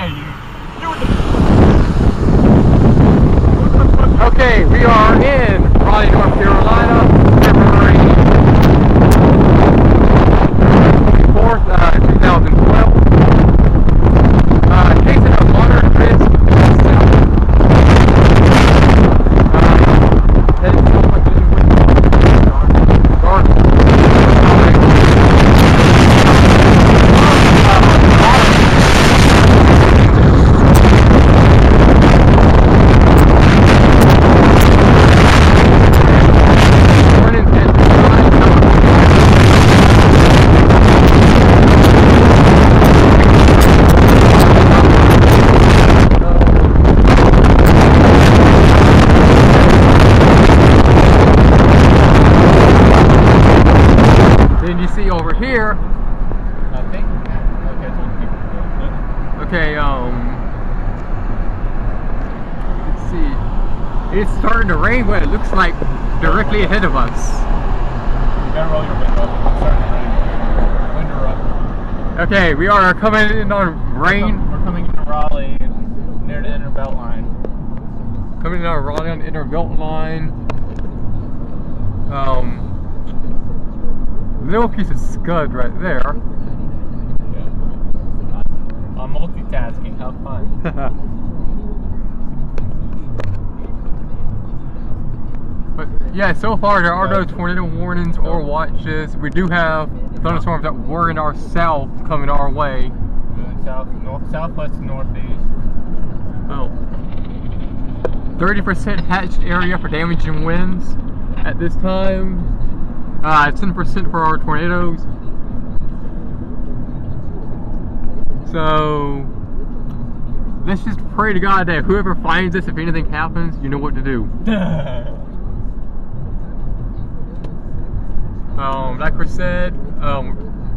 at you. You were the... Okay, we are in Raleigh, North Carolina, February 4th, 2012. Facing a moderate risk south. Heading somewhat to the over here. Okay. Okay, let's see. It's starting to rain, but it looks like directly ahead of us. You gotta roll your window up. It's starting to rain. Window up. Okay, we are coming in on rain. We're coming into Raleigh, near the inner belt line. Coming in on Raleigh on the inner belt line. Little piece of scud right there. Yeah. I'm multitasking, have fun. But yeah, so far there are no tornado warnings or watches. We do have thunderstorms that were in our south coming our way. South, north, southwest, northeast. Oh. 30% hatched area for damaging winds at this time. 10% for our tornadoes. So let's just pray to God that whoever finds this, if anything happens, you know what to do. Like we said,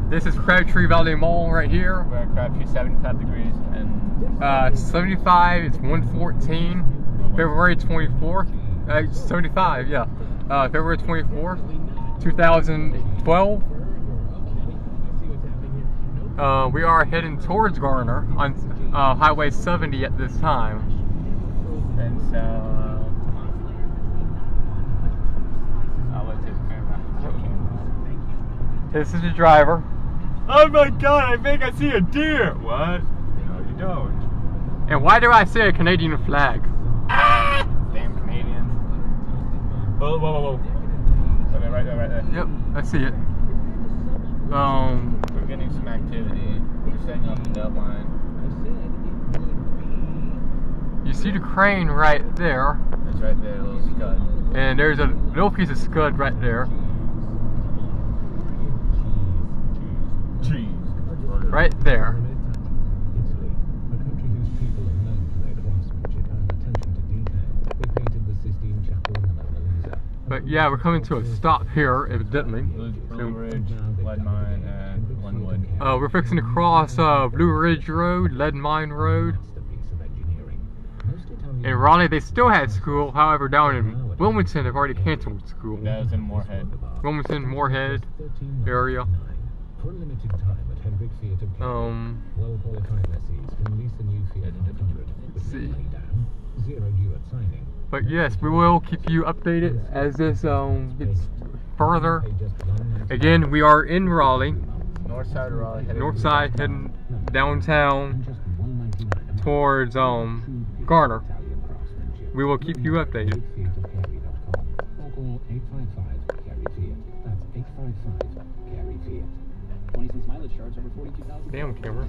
this is Crabtree Valley Mall right here. We're at Crabtree, 75 degrees, and 75. It's 114. February 24th. 75. Yeah. February 24th. 2012. We are heading towards Garner on Highway 70 at this time. And so I'll let you camera. This is the driver. Oh my God! I think I see a deer. What? No, you don't. And why do I say a Canadian flag? Ah! Damn Canadians! Whoa, whoa, whoa, whoa! Okay, right there, right there. Yep, I see it. We're getting some activity. We're setting up the deadline. You see the crane right there. It's right there, a little scud. And there's a little piece of scud right there. Cheese. Right there. But yeah, we're coming to a stop here, evidently. Blue Ridge, Lead Mine, and Glenwood. We're fixing to cross Blue Ridge Road, Lead Mine Road. In Raleigh, they still had school. However, down in Wilmington, they've already canceled school. That was in Moorhead. Wilmington, Moorhead area. Let's see. But yes, we will keep you updated as this gets further. Again, we are in Raleigh. North side of Raleigh. North side, heading downtown towards Garner. We will keep you updated. Damn camera.